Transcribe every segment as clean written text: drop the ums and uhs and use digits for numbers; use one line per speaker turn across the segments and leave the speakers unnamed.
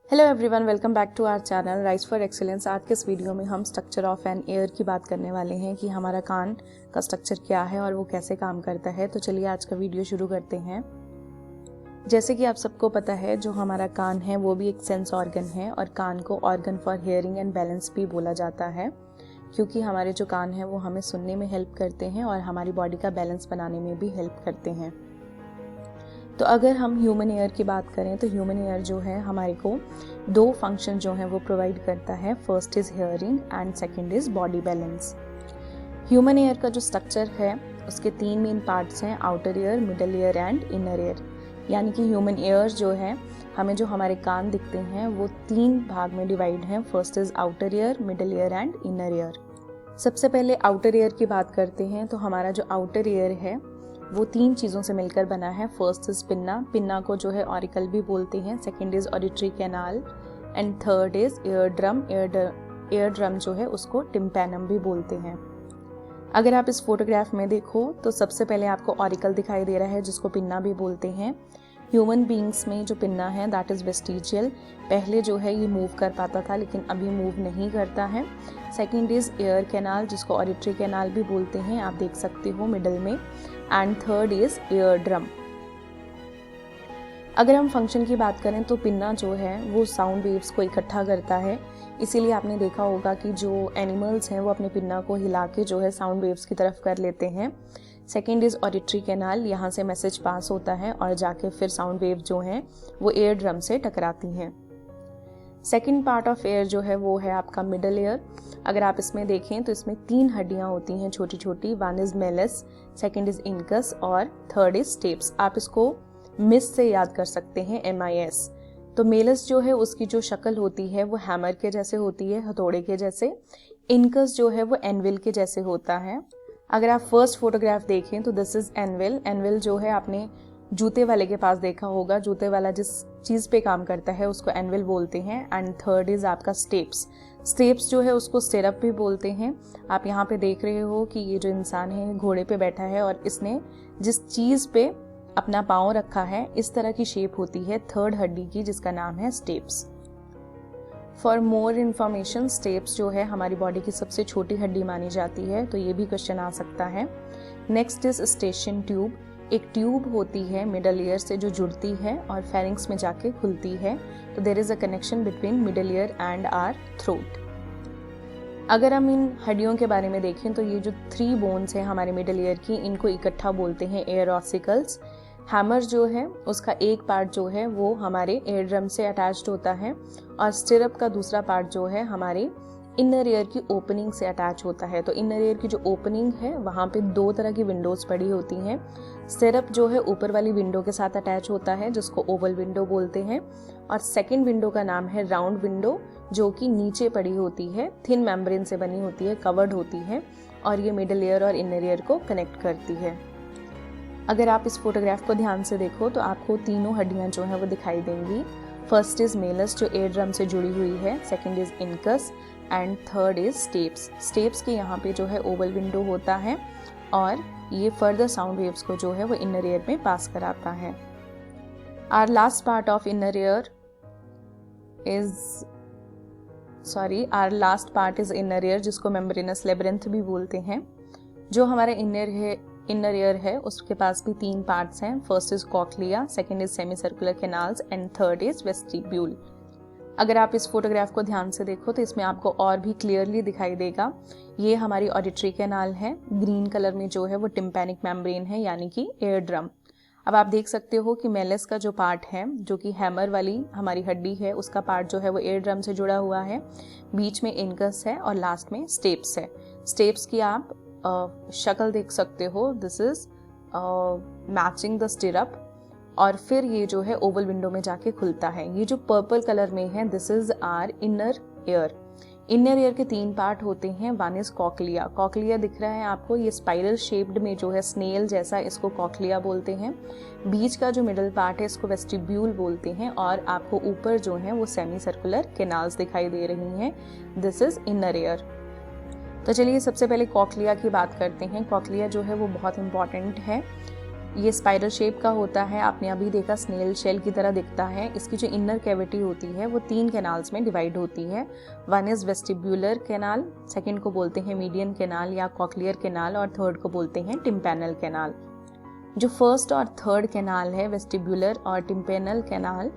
Hello everyone, welcome back to our channel rice for excellence. आज के इस video में हम स्ट्रक्चर ऑफ एन ईयर की बात करने वाले हैं कि हमारा कान का स्ट्रक्चर क्या है और वो कैसे काम करता है। तो चलिए आज का वीडियो शुरू करते हैं। जैसे कि आप सबको पता है, जो हमारा कान है वो भी एक सेंस ऑर्गन है और कान को organ for hearing and balance भी बोला जाता है, क्योंकि हमारे जो कान है वो हमें सुनने में हेल्प करते हैं और हमारी बॉडी का बैलेंस बनाने में भी हेल्प करते हैं। तो अगर हम ह्यूमन ईयर की बात करें तो ह्यूमन ईयर जो है हमारे को दो फंक्शन जो है वो प्रोवाइड करता है। First is hearing and second is body balance. Human ear का जो स्ट्रक्चर है उसके तीन मेन पार्ट्स हैं, outer ear, middle ear and inner ear. यानी कि ह्यूमन ईयर जो है, हमें जो हमारे कान दिखते हैं वो तीन भाग में डिवाइड हैं। First is outer ear, middle ear and inner ear. सबसे पहले आउटर ईयर की बात करते हैं। तो हमारा जो आउटर ईयर है वो तीन चीज़ों से मिलकर बना है। फर्स्ट इज पिन्ना, पिन्ना को जो है ऑरिकल भी बोलते हैं। Second is auditory canal and third is ear drum. Ear drum जो है उसको टिम्पैनम भी बोलते हैं। अगर आप इस फोटोग्राफ में देखो तो सबसे पहले आपको ऑरिकल दिखाई दे रहा है जिसको पिन्ना भी बोलते हैं। ह्यूमन बींग्स में जो पिन्ना है दैट इज वेस्टिजियल। पहले जो है ये मूव कर पाता था लेकिन अभी मूव नहीं करता है। सेकंड इज ईयर कैनाल जिसको ऑडिटरी कैनाल भी बोलते हैं, आप देख सकते हो मिडल में। And third is ear drum. अगर हम फंक्शन की बात करें तो पिन्ना जो है वो साउंड वेव्स को इकट्ठा करता है। इसीलिए आपने देखा होगा कि जो एनिमल्स हैं वो अपने पिन्ना को हिला के जो है साउंड वेव्स की तरफ कर लेते हैं। सेकेंड इज ऑडिटरी कैनाल, यहाँ से मैसेज पास होता है और जाके फिर साउंड वेव जो हैं वो ईयर ड्रम से टकराती हैं। सेकेंड पार्ट ऑफ ईयर जो है वो है आपका मिडल ईयर। अगर आप इसमें देखें तो इसमें तीन हड्डियां होती हैं छोटी छोटी। One is Malus, second is incus और थर्ड इज स्टेप्स। आप इसको मिस से याद कर सकते हैं, MIS। तो मेलस जो है उसकी जो शक्ल होती है वो हैमर के जैसे होती है, हथौड़े के जैसे। इनकस जो है वो एनविल के जैसे होता है। अगर आप फर्स्ट फोटोग्राफ देखें तो दिस इज एनविल। एनविल जो है आपने जूते वाले के पास देखा होगा, जूते वाला जिस चीज़ पे काम करता है उसको एनविल बोलते हैं। एंड थर्ड इज आपका स्टेप्स। स्टेप्स जो है उसको स्टिरअप भी बोलते हैं। आप यहाँ पे देख रहे हो कि ये जो इंसान है घोड़े पे बैठा है और इसने जिस चीज़ पे अपना पाँव रखा है इस तरह की शेप होती है थर्ड हड्डी की, जिसका नाम है steps. For more information, steps जो है हमारी बॉडी की सबसे छोटी हड्डी मानी जाती है, तो ये भी क्वेश्चन आ सकता है। Next is station tube. एक ट्यूब होती है मिडल ईयर से जो जुड़ती है और फेरिंग्स में जाके खुलती है। तो there is a connection between middle ear and our throat. अगर हम इन हड्डियों के बारे में देखें तो ये जो 3 बोन्स हैं हमारे मिडल ईयर की, इनको इकट्ठा बोलते हैं ईयर ऑसिकल्स। हैमर जो है उसका एक पार्ट जो है वो हमारे ईयर ड्रम से अटैच्ड होता है और स्टिरअप का दूसरा पार्ट जो है हमारे इनर ईयर की ओपनिंग से अटैच होता है। तो इनर ईयर की जो ओपनिंग है वहाँ पे 2 तरह की विंडोज पड़ी होती हैं। स्टिरअप जो है ऊपर वाली विंडो के साथ अटैच होता है जिसको ओवल विंडो बोलते हैं, और सेकंड विंडो का नाम है राउंड विंडो जो कि नीचे पड़ी होती है, थिन मेम्ब्रेन से बनी होती है, कवर्ड होती है और ये मिडल ईयर और इनर ईयर को कनेक्ट करती है। अगर आप इस फोटोग्राफ को ध्यान से देखो तो आपको तीनों हड्डियां जो हैं वो दिखाई देंगी। फर्स्ट इज मेलस जो ईयर ड्रम से जुड़ी हुई है, second is incus and third is steps. Steps के यहाँ पे जो है ओवल विंडो होता है और ये फर्दर साउंड वेव्स को जो है वो इनर ईयर में पास कराता है। Our last part of inner ear is inner ear जिसको मेम्ब्रेनस लेबिरिंथ भी बोलते हैं। जो हमारा इनर ईयर है उसके पास भी 3 पार्ट्स हैं। First is cochlea, second is semi circular canals and third is vestibule. अगर आप इस फोटोग्राफ को ध्यान से देखो तो इसमें आपको और भी क्लियरली दिखाई देगा। ये हमारी ऑडिटरी कैनाल है, ग्रीन कलर में जो है वो टिम्पैनिक मेम्ब्रेन है यानी कि ईयर ड्रम। अब आप देख सकते हो कि मेलस का जो पार्ट है जो कि हैमर वाली हमारी हड्डी है उसका पार्ट जो है वो ईयर ड्रम से जुड़ा हुआ है, बीच में इनकस है और लास्ट में स्टेप्स है। स्टेप्स की आप शक्ल देख सकते हो, this is matching the stirrup, और फिर ये जो है ओवल विंडो में जाके खुलता है। ये जो पर्पल कलर में है this is our inner ear. Inner ear के 3 पार्ट होते हैं। One is cochlea. कॉक्लिया दिख रहा है आपको, ये स्पाइरल शेप्ड में जो है स्नेल जैसा, इसको कॉक्लिया बोलते हैं। बीच का जो मिडल पार्ट है इसको वेस्टिब्यूल बोलते हैं और आपको ऊपर जो है वो सेमी सर्कुलर कैनाल्स दिखाई दे रही हैं, दिस इज इनर ईयर। तो चलिए सबसे पहले कॉक्लिया की बात करते हैं। कॉक्लिया जो है वो बहुत इंपॉर्टेंट है। ये स्पाइरल शेप का होता है, आपने अभी देखा स्नेल शेल की तरह दिखता है। इसकी जो इनर कैविटी होती है वो 3 कैनाल्स में डिवाइड होती है। One is vestibular canal, second को बोलते हैं मीडियन कैनाल या कॉक्लियर कैनाल, और थर्ड को बोलते हैं टिम्पैनल कैनाल। जो फर्स्ट और थर्ड कैनाल है, वेस्टिब्यूलर और टिम्पैनल कैनाल,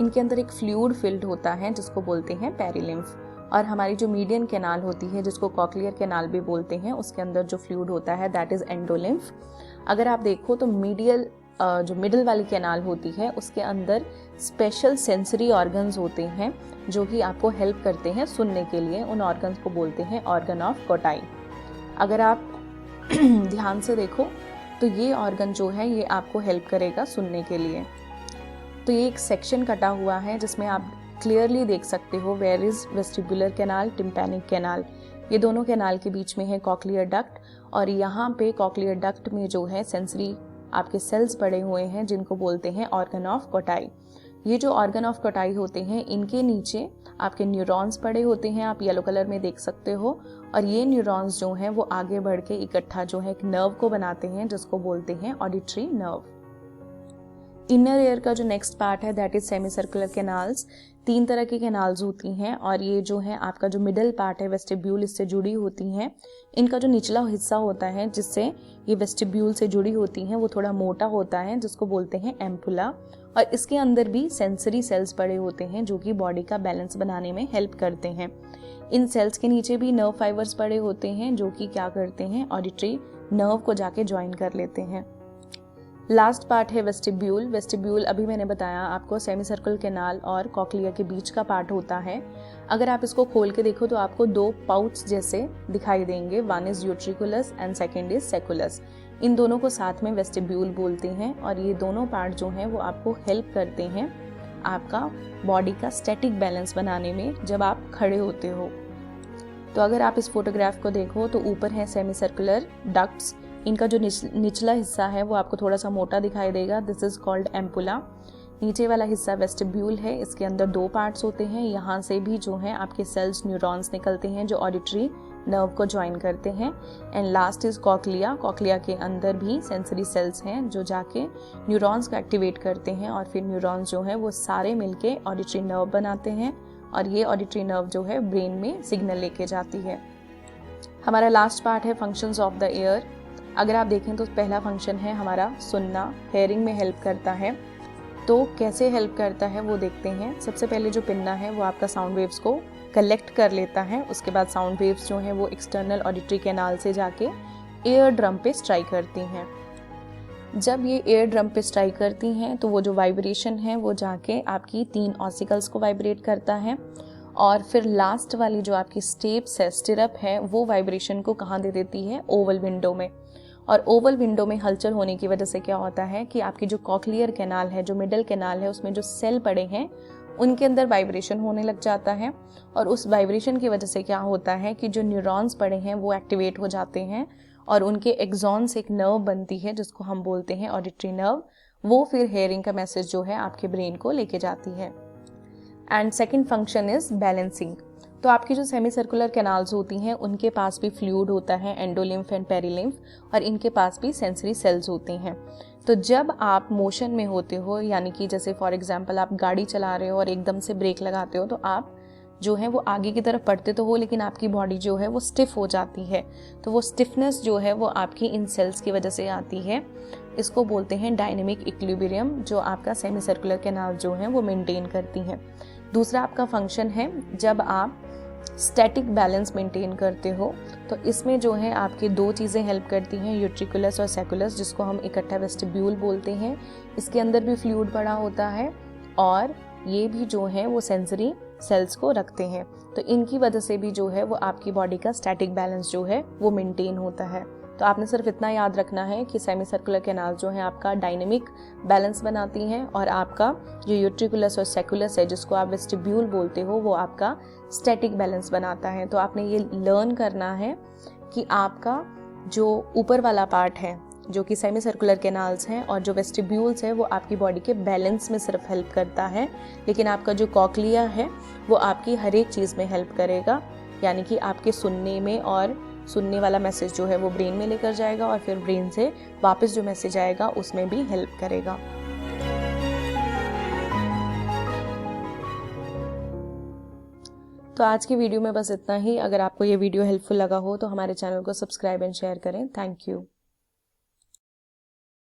इनके अंदर एक फ्लूइड फिल्ड होता है जिसको बोलते हैं पेरिलिम्फ। और हमारी जो मीडियन कैनाल होती है, जिसको कॉक्लियर कैनाल भी बोलते हैं, उसके अंदर जो फ्लूइड होता है दैट इज एंडोलिम्फ। अगर आप देखो तो जो मिडिल वाली कैनाल होती है उसके अंदर स्पेशल सेंसरी ऑर्गन्स होते हैं जो कि आपको हेल्प करते हैं सुनने के लिए। उन ऑर्गन्स को बोलते हैं ऑर्गन ऑफ कोटाई। अगर आप ध्यान से देखो तो ये ऑर्गन जो है ये आपको हेल्प करेगा सुनने के लिए। तो ये एक सेक्शन कटा हुआ है जिसमें आप क्लियरली देख सकते हो where is vestibular canal, tympanic canal. ये दोनों कैनाल के बीच में है कॉक्लियर डक्ट, और यहाँ पे कॉक्लियर डक्ट में जो है सेंसरी आपके सेल्स पड़े हुए हैं जिनको बोलते हैं ऑर्गन ऑफ कोटाई। ये जो ऑर्गन ऑफ कोटाई होते हैं इनके नीचे आपके न्यूरॉन्स पड़े होते हैं, आप येलो कलर में देख सकते हो। और ये न्यूरॉन्स जो हैं वो आगे बढ़ के इकट्ठा जो है एक नर्व को बनाते हैं जिसको बोलते हैं ऑडिटरी नर्व। इनर ईयर का जो नेक्स्ट पार्ट है that is semi circular canals. 3 तरह की कैनाल्स होती हैं, और ये जो है आपका जो मिडिल पार्ट है वेस्टिब्यूल इससे जुड़ी होती हैं। इनका जो निचला हिस्सा होता है जिससे ये वेस्टिब्यूल से जुड़ी होती हैं वो थोड़ा मोटा होता है जिसको बोलते हैं एम्पुला, और इसके अंदर भी सेंसरी सेल्स पड़े होते हैं जो कि बॉडी का बैलेंस बनाने में हेल्प करते हैं। इन सेल्स के नीचे भी नर्व फाइबर्स पड़े होते हैं जो कि क्या करते हैं, ऑडिटरी नर्व को जाके ज्वाइन कर लेते हैं। लास्ट पार्ट है वेस्टिब्यूल। वेस्टिब्यूल अभी मैंने बताया आपको सेमी सर्कुलर कैनाल और कॉक्लिया के बीच का पार्ट होता है। अगर आप इसको खोल के देखो तो आपको 2 पाउच जैसे दिखाई देंगे, one is utriculus and second is sacculus. इन दोनों को साथ में वेस्टिब्यूल बोलते हैं, और ये दोनों पार्ट जो हैं वो आपको हेल्प करते हैं आपका बॉडी का स्टैटिक बैलेंस बनाने में जब आप खड़े होते हो। तो अगर आप इस फोटोग्राफ को देखो तो ऊपर है सेमी सर्कुलर डक्ट्स, इनका जो निचला हिस्सा है वो आपको थोड़ा सा मोटा दिखाई देगा, दिस इज कॉल्ड एम्पुला। नीचे वाला हिस्सा वेस्टिब्यूल है, इसके अंदर 2 पार्ट्स होते हैं, यहाँ से भी जो है आपके सेल्स न्यूरॉन्स निकलते हैं जो ऑडिटरी नर्व को ज्वाइन करते हैं। And last is cochlea. Cochlea के अंदर भी सेंसरी सेल्स हैं जो जाके न्यूरॉन्स को एक्टिवेट करते हैं, और फिर न्यूरॉन्स जो है वो सारे मिलके ऑडिटरी नर्व बनाते हैं, और ये ऑडिटरी नर्व जो है ब्रेन में सिग्नल लेके जाती है। हमारा लास्ट पार्ट है फंक्शंस ऑफ द ईयर। अगर आप देखें तो पहला फंक्शन है हमारा सुनना, हेयरिंग में हेल्प करता है। तो कैसे हेल्प करता है वो देखते हैं। सबसे पहले जो पिन्ना है वो आपका साउंड वेव्स को कलेक्ट कर लेता है, उसके बाद साउंड वेव्स जो हैं वो एक्सटर्नल ऑडिटरी कैनाल से जाके एयर ड्रम पे स्ट्राइक करती हैं। जब ये एयर ड्रम पे स्ट्राइक करती हैं तो वो जो वाइब्रेशन है वो जाके आपकी 3 ऑसिकल्स को वाइब्रेट करता है, और फिर लास्ट वाली जो आपकी स्टिरअप है वो वाइब्रेशन को कहाँ दे देती है, ओवल विंडो में। और ओवल विंडो में हलचल होने की वजह से क्या होता है कि आपकी जो कॉक्लियर कैनाल है, जो मिडल कैनाल है, उसमें जो सेल पड़े हैं उनके अंदर वाइब्रेशन होने लग जाता है, और उस वाइब्रेशन की वजह से क्या होता है कि जो न्यूरॉन्स पड़े हैं वो एक्टिवेट हो जाते हैं, और उनके एक्सॉन से एक नर्व बनती है जिसको हम बोलते हैं ऑडिटरी नर्व। वो फिर हेयरिंग का मैसेज जो है आपके ब्रेन को लेके जाती है। And second function is balancing. तो आपकी जो सेमी सर्कुलर कैनाल्स होती हैं उनके पास भी फ्लूइड होता है, एंडोलिम्फ एंड पेरिलिम्फ, और इनके पास भी सेंसरी सेल्स होती हैं। तो जब आप मोशन में होते हो, यानी कि जैसे फॉर एग्जांपल आप गाड़ी चला रहे हो और एकदम से ब्रेक लगाते हो, तो आप जो है वो आगे की तरफ बढ़ते तो हो लेकिन आपकी बॉडी जो है वो स्टिफ हो जाती है। तो वो स्टिफनेस जो है वो आपकी इन सेल्स की वजह से आती है। इसको बोलते हैं डायनेमिक इक्विलिब्रियम, जो आपका सेमी सर्कुलर कैनाल जो है वो मेंटेन करती हैं। दूसरा आपका फंक्शन है जब आप स्टैटिक बैलेंस मेंटेन करते हो, तो इसमें जो है आपके 2 चीज़ें हेल्प करती हैं, यूट्रिकुलस और सेकुलस, जिसको हम इकट्ठा वेस्टिब्यूल बोलते हैं। इसके अंदर भी फ्लूइड पड़ा होता है, और ये भी जो है वो सेंसरी सेल्स को रखते हैं। तो इनकी वजह से भी जो है वो आपकी बॉडी का स्टैटिक बैलेंस जो है वो मेंटेन होता है। तो आपने सिर्फ इतना याद रखना है कि सेमी सर्कुलर कैनाल जो है आपका डायनेमिक बैलेंस बनाती हैं, और आपका जो यूट्रिकुलस और सेकुलस है जिसको आप वेस्टिब्यूल बोलते हो वो आपका स्टैटिक बैलेंस बनाता है। तो आपने ये लर्न करना है कि आपका जो ऊपर वाला पार्ट है जो कि सेमी सर्कुलर कैनाल्स हैं और जो वेस्टिब्यूल्स है वो आपकी बॉडी के बैलेंस में सिर्फ हेल्प करता है, लेकिन आपका जो कॉक्लिया है वो आपकी हर एक चीज़ में हेल्प करेगा, यानी कि आपके सुनने में और सुनने वाला मैसेज जो है वो ब्रेन में लेकर जाएगा और फिर ब्रेन से वापस जो मैसेज आएगा उसमें भी हेल्प करेगा। तो आज की वीडियो में बस इतना ही। अगर आपको ये वीडियो हेल्पफुल लगा हो तो हमारे चैनल को सब्सक्राइब एंड शेयर करें। Thank you.